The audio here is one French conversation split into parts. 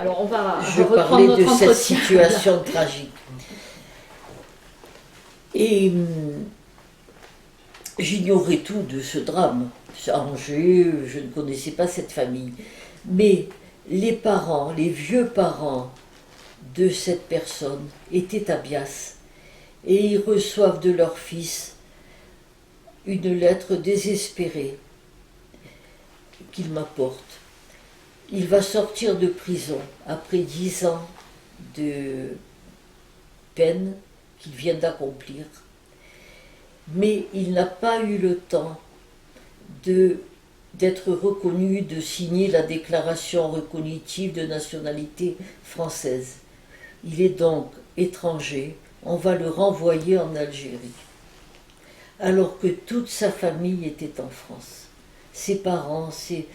Alors on va Je reprendre parlais notre de cette entretien. situation tragique. Et j'ignorais tout de ce drame. À Angers, je ne connaissais pas cette famille. Mais les parents, les vieux parents de cette personne étaient à Bias. Et ils reçoivent de leur fils une lettre désespérée qu'il m'apporte. Il va sortir de prison après 10 ans de peine qu'il vient d'accomplir, mais il n'a pas eu le temps d'être reconnu, de signer la déclaration reconnaissante de nationalité française. Il est donc étranger, on va le renvoyer en Algérie, alors que toute sa famille était en France. Ses parents, ses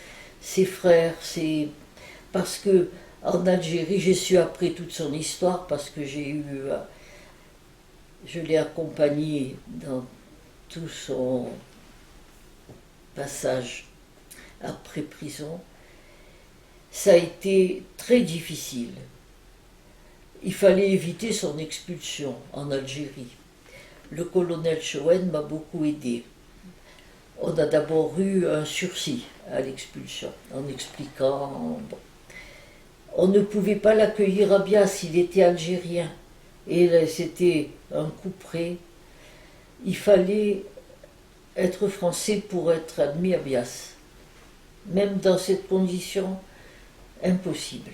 frères, parce que en Algérie, j'ai su après toute son histoire, parce que je l'ai accompagné dans tout son passage après prison. Ça a été très difficile. Il fallait éviter son expulsion en Algérie. Le colonel Chouen m'a beaucoup aidé. On a d'abord eu un sursis à l'expulsion, en expliquant. Bon. On ne pouvait pas l'accueillir à Bias, il était algérien. Et c'était un coup près. Il fallait être français pour être admis à Bias. Même dans cette condition, impossible.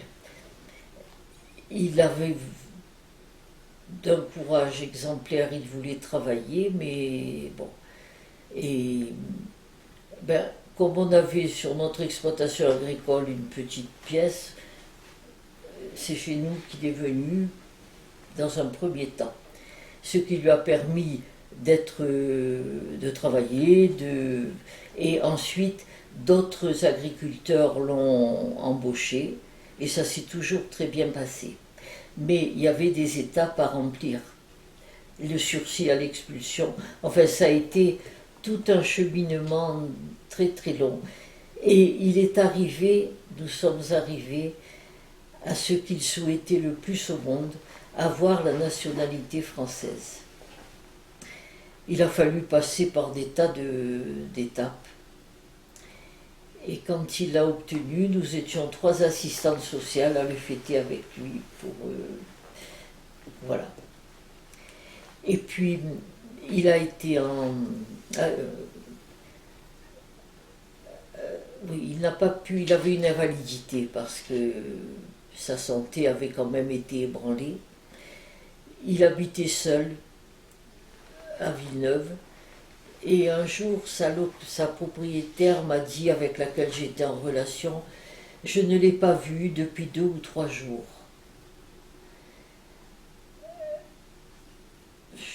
Il avait d'un courage exemplaire, il voulait travailler, mais bon. Et comme on avait sur notre exploitation agricole une petite pièce, c'est chez nous qu'il est venu dans un premier temps. Ce qui lui a permis de travailler, et ensuite d'autres agriculteurs l'ont embauché, et ça s'est toujours très bien passé. Mais il y avait des étapes à remplir. Le sursis à l'expulsion, enfin ça a été tout un cheminement très très long. Et nous sommes arrivés à ce qu'il souhaitait le plus au monde, avoir la nationalité française. Il a fallu passer par des tas d'étapes. Et quand il l'a obtenu, nous étions 3 assistantes sociales à le fêter avec lui voilà. Et puis, il a été oui, il n'a pas pu, il avait une invalidité parce que sa santé avait quand même été ébranlée. Il habitait seul à Villeneuve. Et un jour, sa propriétaire m'a dit, avec laquelle j'étais en relation, je ne l'ai pas vu depuis 2 ou 3 jours.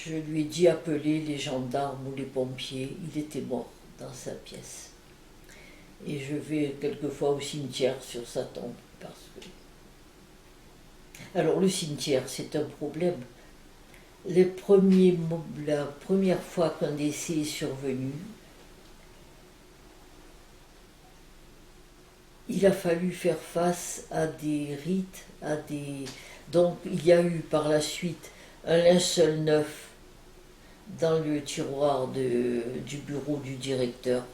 Je lui ai dit appeler les gendarmes ou les pompiers. Il était mort dans sa pièce. Et je vais quelquefois au cimetière sur sa tombe. Alors le cimetière, c'est un problème. La première fois qu'un décès est survenu, il a fallu faire face à des rites, Donc il y a eu par la suite un linceul neuf dans le tiroir du bureau du directeur.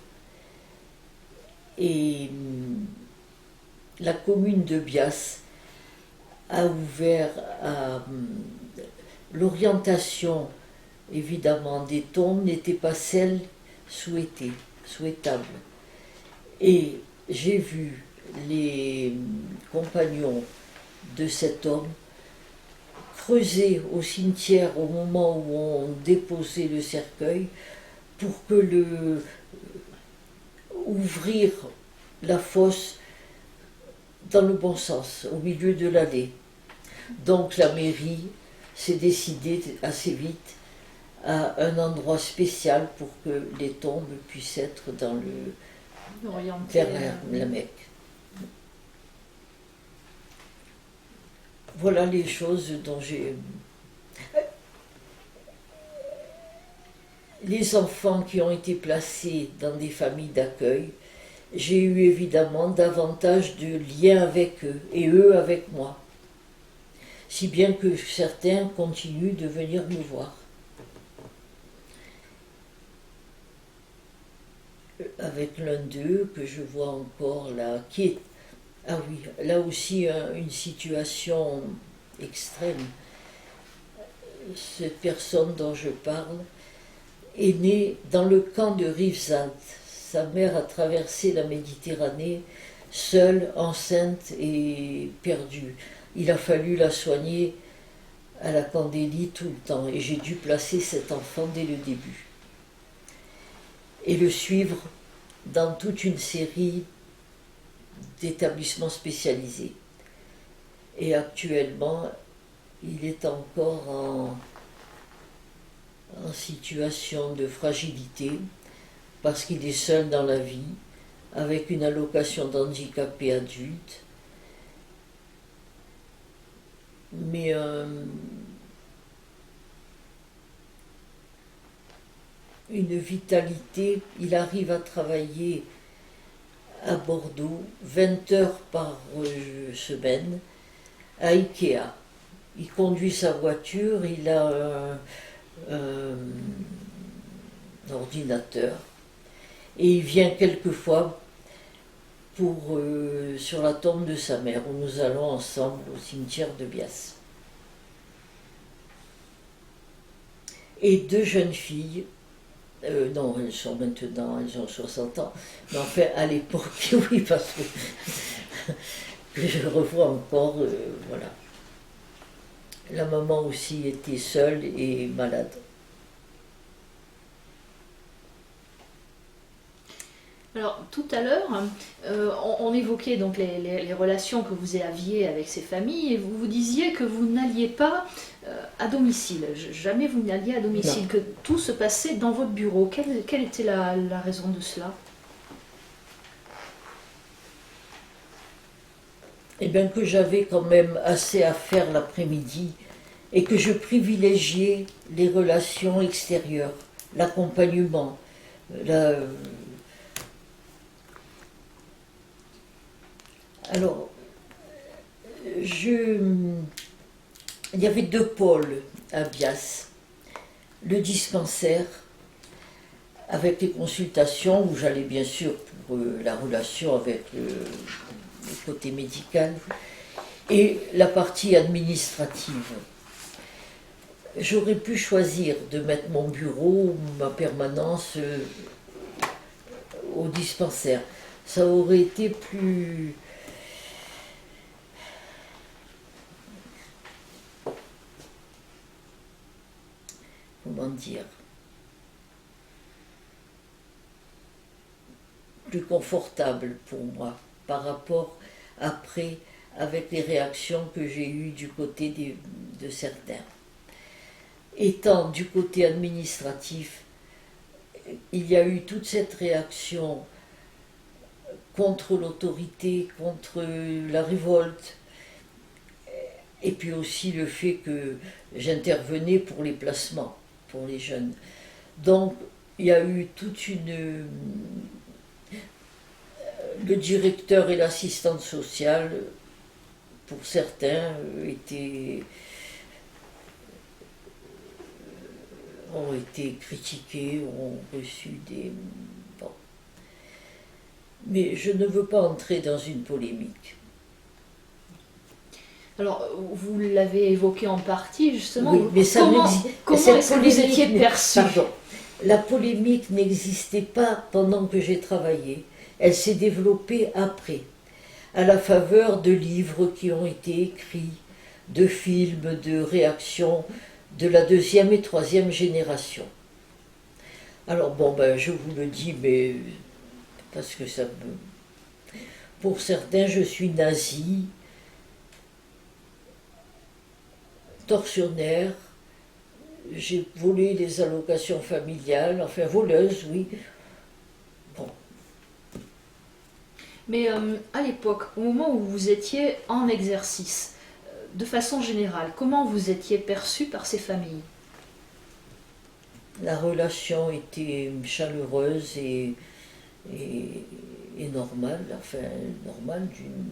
Et la commune de Bias a ouvert à l'orientation, évidemment, des tombes n'était pas celle souhaitable. Et j'ai vu les compagnons de cet homme creuser au cimetière au moment où on déposait le cercueil pour ouvrir la fosse dans le bon sens, au milieu de l'allée. Donc la mairie s'est décidée assez vite à un endroit spécial pour que les tombes puissent être vers la Mecque. Voilà les choses dont j'ai... Les enfants qui ont été placés dans des familles d'accueil, j'ai eu évidemment davantage de liens avec eux et eux avec moi. Si bien que certains continuent de venir me voir. Avec l'un d'eux que je vois encore là, qui est, ah oui, là aussi une situation extrême. Cette personne dont je parle est née dans le camp de Rivesaltes. Sa mère a traversé la Méditerranée, seule, enceinte et perdue. Il a fallu la soigner à la Candélie tout le temps et j'ai dû placer cet enfant dès le début et le suivre dans toute une série d'établissements spécialisés. Et actuellement, il est encore en situation de fragilité parce qu'il est seul dans la vie, avec une allocation d'handicapé adulte, mais une vitalité. Il arrive à travailler à Bordeaux 20 heures par semaine à Ikea. Il conduit sa voiture, il a un ordinateur et il vient quelquefois sur la tombe de sa mère où nous allons ensemble au cimetière de Bias. Et 2 jeunes filles, non, elles sont maintenant, elles ont 60 ans, mais enfin à l'époque, oui, parce que je revois encore, voilà. La maman aussi était seule et malade. Alors tout à l'heure, on évoquait donc les relations que vous aviez avec ces familles et vous disiez que vous n'alliez pas à domicile, jamais vous n'alliez à domicile, Non. que tout se passait dans votre bureau. Quelle était la raison de cela? Eh bien que j'avais quand même assez à faire l'après-midi et que je privilégiais les relations extérieures, l'accompagnement, la... Alors, il y avait 2 pôles à Bias. Le dispensaire, avec les consultations, où j'allais bien sûr pour la relation avec le côté médical, et la partie administrative. J'aurais pu choisir de mettre mon bureau ou ma permanence au dispensaire. Ça aurait été plus... Comment dire, plus confortable pour moi par rapport après avec les réactions que j'ai eues du côté de certains. Étant du côté administratif, il y a eu toute cette réaction contre l'autorité, contre la révolte, et puis aussi le fait que j'intervenais pour les placements pour les jeunes. Donc il y a eu toute une... Le directeur et l'assistante sociale, pour certains, ont été critiqués, ont reçu des... Bon. Mais je ne veux pas entrer dans une polémique. Alors, vous l'avez évoqué en partie, justement. Oui, mais ça comment est-ce que vous étiez perçu? Pardon, la polémique n'existait pas pendant que j'ai travaillé. Elle s'est développée après, à la faveur de livres qui ont été écrits, de films, de réactions de la 2e et 3e génération. Alors bon, ben, je vous le dis, mais parce que ça me... Pour certains, je suis nazie, tortionnaire, j'ai volé les allocations familiales, enfin voleuse, oui. Bon. Mais à l'époque, au moment où vous étiez en exercice, de façon générale, comment vous étiez perçu par ces familles? La relation était chaleureuse et et normale, enfin normale d'une.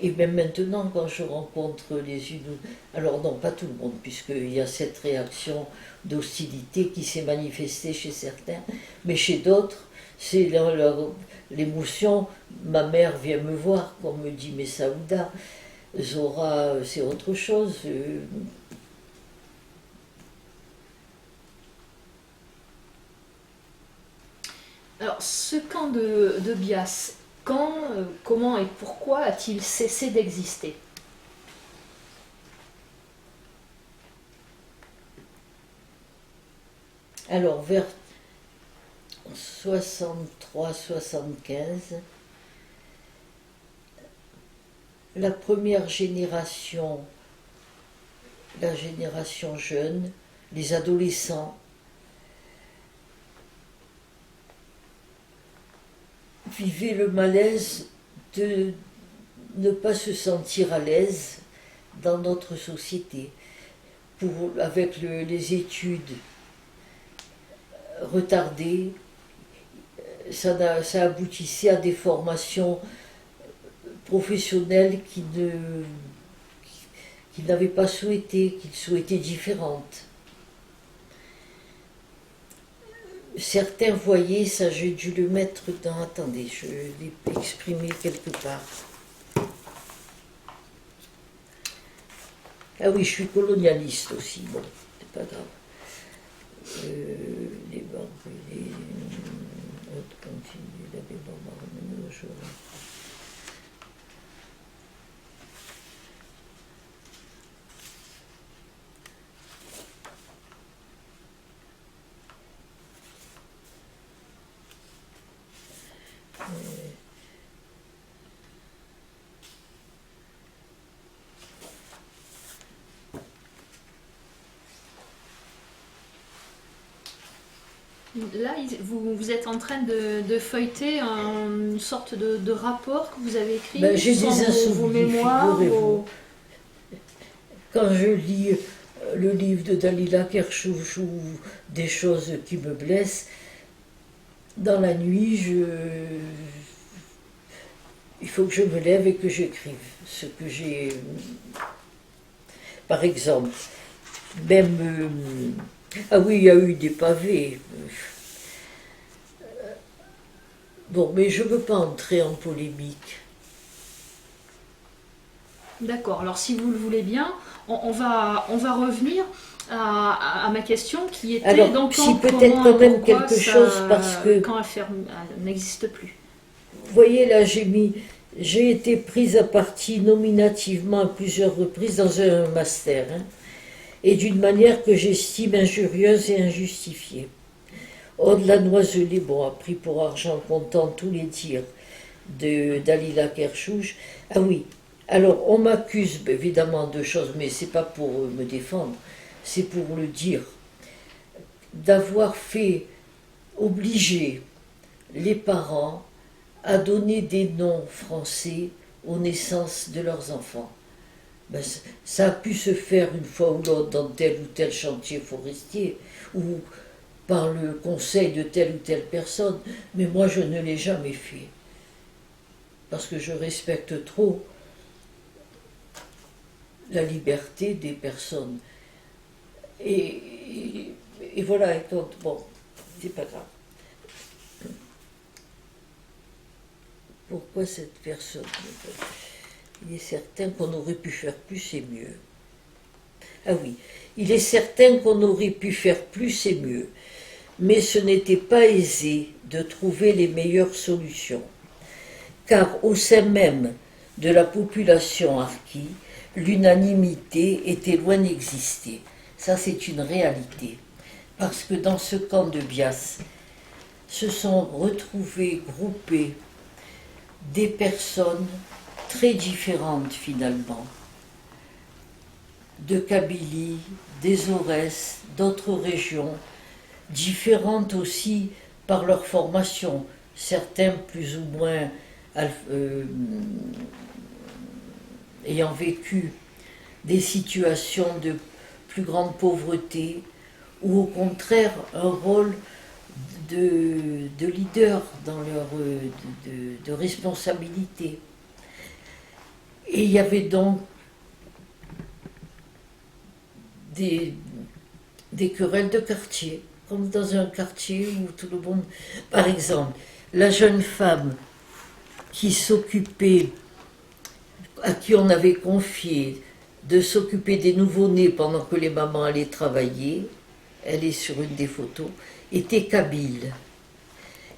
Et même maintenant, quand je rencontre les unes, alors non, pas tout le monde, puisqu'il y a cette réaction d'hostilité qui s'est manifestée chez certains, mais chez d'autres, c'est l'émotion. Ma mère vient me voir, qu'on me dit, mais Saouda, Zora, c'est autre chose. Alors, ce camp de Bias, quand, comment et pourquoi a-t-il cessé d'exister? Alors, vers 63-75, la première génération, la génération jeune, les adolescents, vivaient le malaise de ne pas se sentir à l'aise dans notre société. Avec les études retardées, ça aboutissait à des formations professionnelles qu'ils n'avaient pas souhaitées, qu'ils souhaitaient différentes. Certains voyaient, ça j'ai dû le mettre dans. Attendez, je l'ai exprimé quelque part. Ah oui, je suis colonialiste aussi, bon, c'est pas grave. Les barbelés, autres continuent, la bombardement, je. Là, vous êtes en train de feuilleter une sorte de rapport que vous avez écrit. Ben, j'ai des insomnies, vos mémoires. Quand je lis le livre de Dalila Kershouch ou des choses qui me blessent, dans la nuit, il faut que je me lève et que j'écrive ce que j'ai. Par exemple, même. Ah oui, il y a eu des pavés. Bon, mais je ne veux pas entrer en polémique. D'accord, alors si vous le voulez bien, on va revenir à ma question qui était alors, donc si peut-être quand même quelque chose parce que. Quand elle n'existe plus. Vous voyez, là, j'ai été prise à partie nominativement à plusieurs reprises dans un master, hein, et d'une manière que j'estime injurieuse et injustifiée. Aude Lanoiselé, bon, a pris pour argent comptant tous les tirs de Dalila Kershouch. Ah oui, alors on m'accuse évidemment de choses, mais c'est pas pour me défendre, c'est pour le dire, d'avoir fait obliger les parents à donner des noms français aux naissances de leurs enfants. Ben, ça a pu se faire une fois ou l'autre dans tel ou tel chantier forestier, ou par le conseil de telle ou telle personne, mais moi je ne l'ai jamais fait, parce que je respecte trop la liberté des personnes. Et voilà, et quand, bon, c'est pas grave. Pourquoi cette personne? Il est certain qu'on aurait pu faire plus et mieux. Ah oui, il est certain qu'on aurait pu faire plus et mieux, mais ce n'était pas aisé de trouver les meilleures solutions, car au sein même de la population harkie, l'unanimité était loin d'exister. Ça, c'est une réalité, parce que dans ce camp de Bias, se sont retrouvés, groupés, des personnes très différentes finalement, de Kabylie, des Aurès, d'autres régions, différentes aussi par leur formation, certains plus ou moins ayant vécu des situations de plus grande pauvreté, ou au contraire un rôle de leader, dans leur de responsabilité. Et il y avait donc des querelles de quartier, comme dans un quartier où tout le monde... Par exemple, la jeune femme qui s'occupait, à qui on avait confié de s'occuper des nouveau-nés pendant que les mamans allaient travailler, elle est sur une des photos, était kabyle.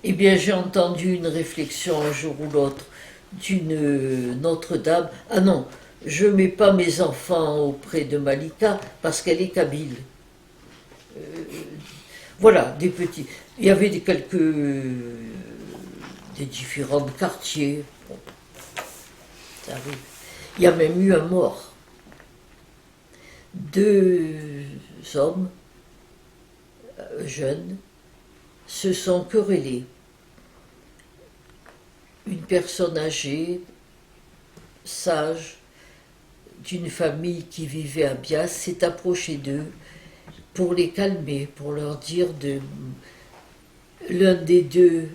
Eh bien, j'ai entendu une réflexion un jour ou l'autre d'une autre dame. Ah non, je ne mets pas mes enfants auprès de Malika parce qu'elle est kabyle. Voilà, des petits. Il y avait des différents quartiers. Bon, ça arrive. Il y a même eu un mort. 2 hommes jeunes se sont querellés. Une personne âgée, sage, d'une famille qui vivait à Bias, s'est approchée d'eux pour les calmer, pour leur dire de... L'un des deux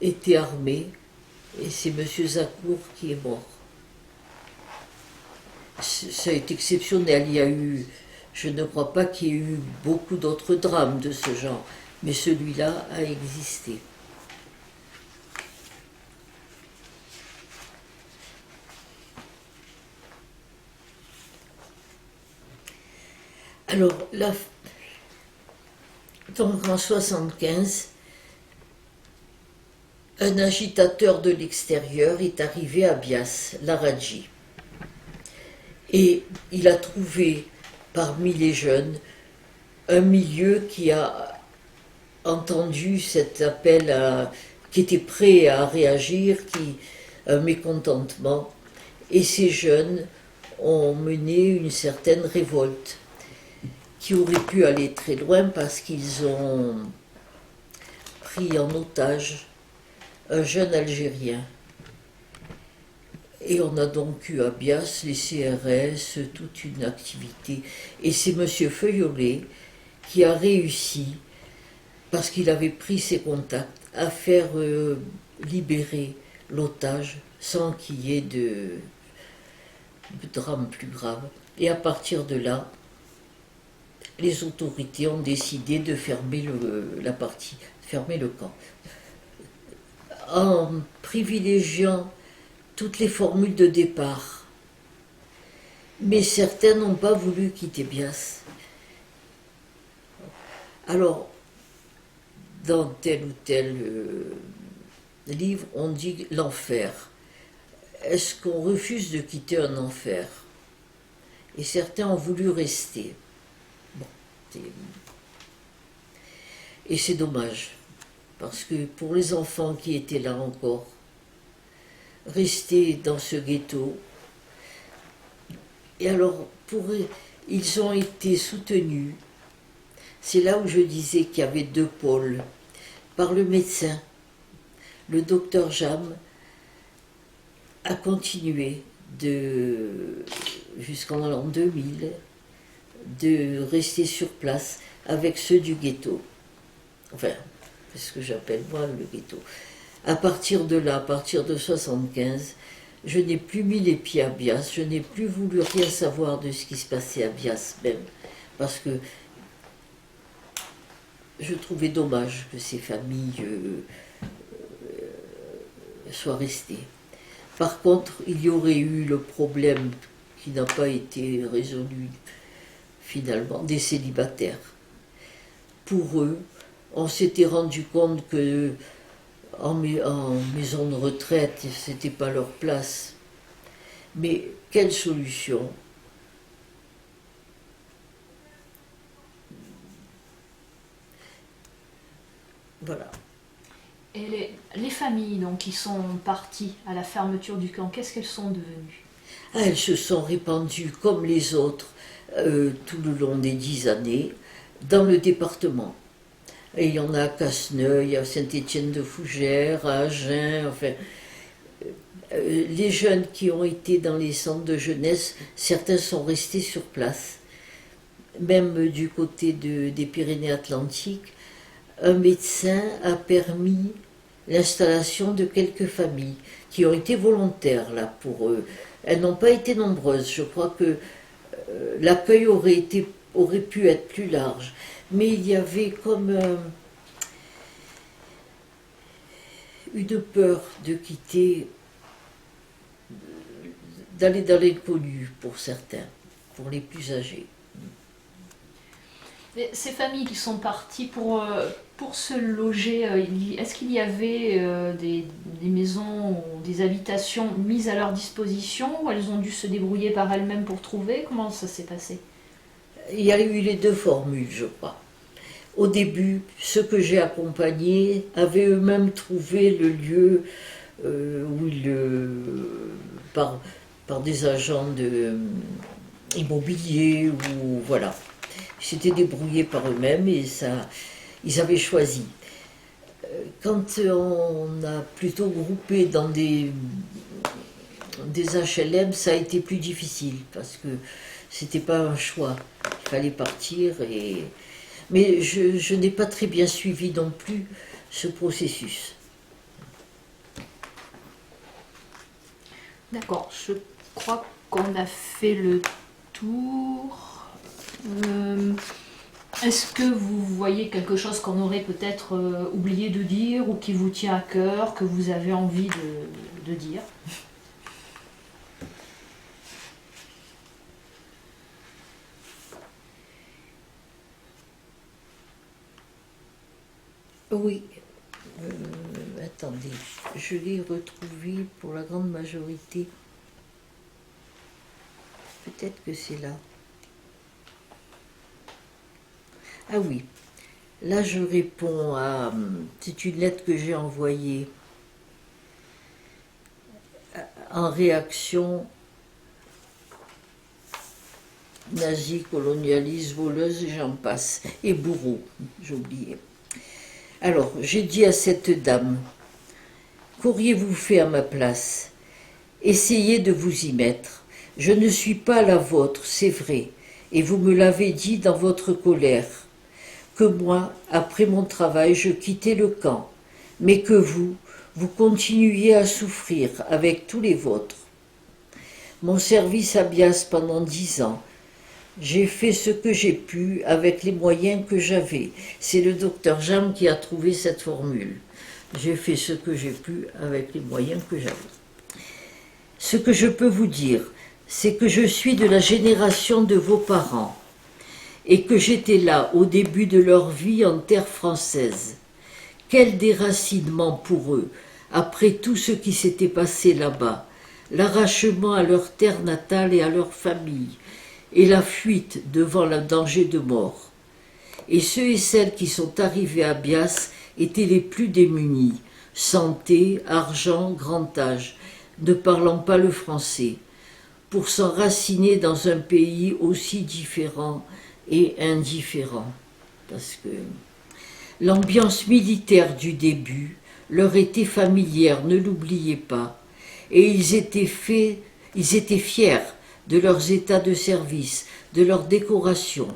était armé, et c'est M. Zakour qui est mort. Ça est exceptionnel, il y a eu... Je ne crois pas qu'il y ait eu beaucoup d'autres drames de ce genre, mais celui-là a existé. Alors, donc en 1975, un agitateur de l'extérieur est arrivé à Bias, Laradji. Et il a trouvé parmi les jeunes un milieu qui a entendu cet appel, qui était prêt à réagir, un mécontentement. Et ces jeunes ont mené une certaine révolte, qui aurait pu aller très loin parce qu'ils ont pris en otage un jeune Algérien. Et on a donc eu à Bias les CRS, toute une activité. Et c'est M. Feuillolet qui a réussi, parce qu'il avait pris ses contacts, à faire libérer l'otage sans qu'il y ait de drame plus grave. Et à partir de là, les autorités ont décidé de fermer fermer le camp. En privilégiant toutes les formules de départ. Mais certains n'ont pas voulu quitter Bias. Alors, dans tel ou tel livre, on dit l'enfer. Est-ce qu'on refuse de quitter un enfer? Et certains ont voulu rester. Bon, et c'est dommage, parce que pour les enfants qui étaient là encore, rester dans ce ghetto, et alors pour eux, ils ont été soutenus. C'est là où je disais qu'il y avait 2 pôles. Par le médecin, le docteur Jam a continué jusqu'en l'an 2000 de rester sur place avec ceux du ghetto. Enfin, c'est ce que j'appelle moi le ghetto. À partir de là, à partir de 1975, je n'ai plus mis les pieds à Bias, je n'ai plus voulu rien savoir de ce qui se passait à Bias même, parce que je trouvais dommage que ces familles soient restées. Par contre, il y aurait eu le problème qui n'a pas été résolu finalement, des célibataires. Pour eux, on s'était rendu compte que en maison de retraite, c'était pas leur place. Mais quelle solution? Voilà. Et les familles donc, qui sont parties à la fermeture du camp, qu'est-ce qu'elles sont devenues? Elles se sont répandues comme les autres tout le long des 10 années dans le département. Et il y en a à Casseneuil, à Saint-Étienne-de-Fougères, à Agen, enfin... les jeunes qui ont été dans les centres de jeunesse, certains sont restés sur place. Même du côté des Pyrénées-Atlantiques, un médecin a permis l'installation de quelques familles qui ont été volontaires là pour eux. Elles n'ont pas été nombreuses. Je crois que l'accueil aurait pu être plus large. Mais il y avait comme une peur de quitter, d'aller dans l'inconnu pour certains, pour les plus âgés. Et ces familles qui sont parties pour se loger, est-ce qu'il y avait des maisons ou des habitations mises à leur disposition ou elles ont dû se débrouiller par elles-mêmes pour trouver? Comment ça s'est passé? Il y a eu les deux formules, je crois. Au début, ceux que j'ai accompagnés avaient eux-mêmes trouvé le lieu par des agents immobiliers ou voilà. Ils s'étaient débrouillés par eux-mêmes et ils avaient choisi. Quand on a plutôt groupé dans des HLM, ça a été plus difficile parce que c'était pas un choix. Il fallait partir mais je n'ai pas très bien suivi non plus ce processus. D'accord, je crois qu'on a fait le tour. Est-ce que vous voyez quelque chose qu'on aurait peut-être oublié de dire ou qui vous tient à cœur, que vous avez envie de dire? Oui, attendez, je l'ai retrouvé pour la grande majorité. Peut-être que c'est là. Ah oui, là je réponds à... C'est une lettre que j'ai envoyée en réaction nazi, colonialiste, voleuse, et j'en passe. Et bourreau, j'ai oublié. Alors, j'ai dit à cette dame, qu'auriez-vous fait à ma place? Essayez de vous y mettre. Je ne suis pas la vôtre, c'est vrai, et vous me l'avez dit dans votre colère, que moi, après mon travail, je quittais le camp, mais que vous continuiez à souffrir avec tous les vôtres. Mon service à Bias pendant 10 ans, j'ai fait ce que j'ai pu avec les moyens que j'avais. C'est le docteur Jam qui a trouvé cette formule. J'ai fait ce que j'ai pu avec les moyens que j'avais. Ce que je peux vous dire, c'est que je suis de la génération de vos parents et que j'étais là au début de leur vie en terre française. Quel déracinement pour eux, après tout ce qui s'était passé là-bas, l'arrachement à leur terre natale et à leur famille, et la fuite devant le danger de mort. Et ceux et celles qui sont arrivés à Bias étaient les plus démunis, santé, argent, grand âge, ne parlant pas le français, pour s'enraciner dans un pays aussi différent et indifférent. Parce que l'ambiance militaire du début leur était familière, ne l'oubliez pas, et ils étaient fiers de leurs états de service, de leurs décorations.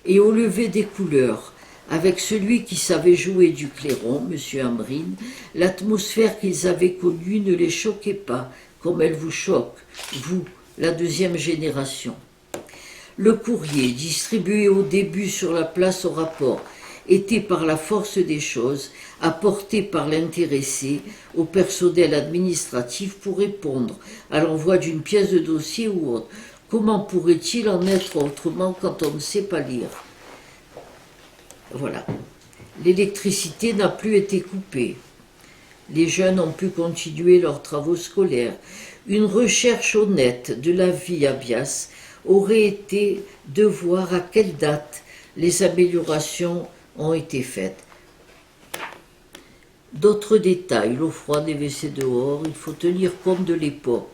Et au lever des couleurs, avec celui qui savait jouer du clairon, M. Ambrine, l'atmosphère qu'ils avaient connue ne les choquait pas, comme elle vous choque, vous, la deuxième génération. Le courrier, distribué au début sur la place au rapport, était par la force des choses apporté par l'intéressé au personnel administratif pour répondre à l'envoi d'une pièce de dossier ou autre. Comment pourrait-il en être autrement quand on ne sait pas lire? Voilà. L'électricité n'a plus été coupée. Les jeunes ont pu continuer leurs travaux scolaires. Une recherche honnête de la vie à Bias aurait été de voir à quelle date les améliorations ont été faites. D'autres détails, l'eau froide des WC dehors, il faut tenir compte de l'époque.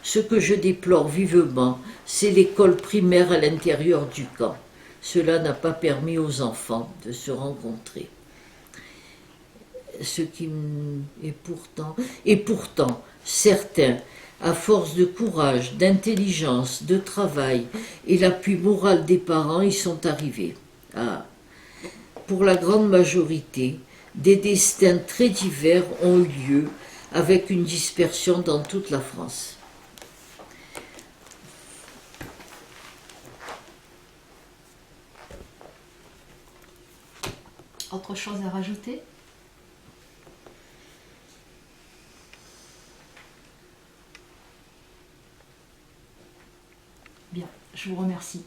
Ce que je déplore vivement, c'est l'école primaire à l'intérieur du camp. Cela n'a pas permis aux enfants de se rencontrer. Et pourtant, certains, à force de courage, d'intelligence, de travail et l'appui moral des parents, y sont arrivés. Ah. pour la grande majorité, des destins très divers ont eu lieu, avec une dispersion dans toute la France. Autre chose à rajouter? Bien, je vous remercie.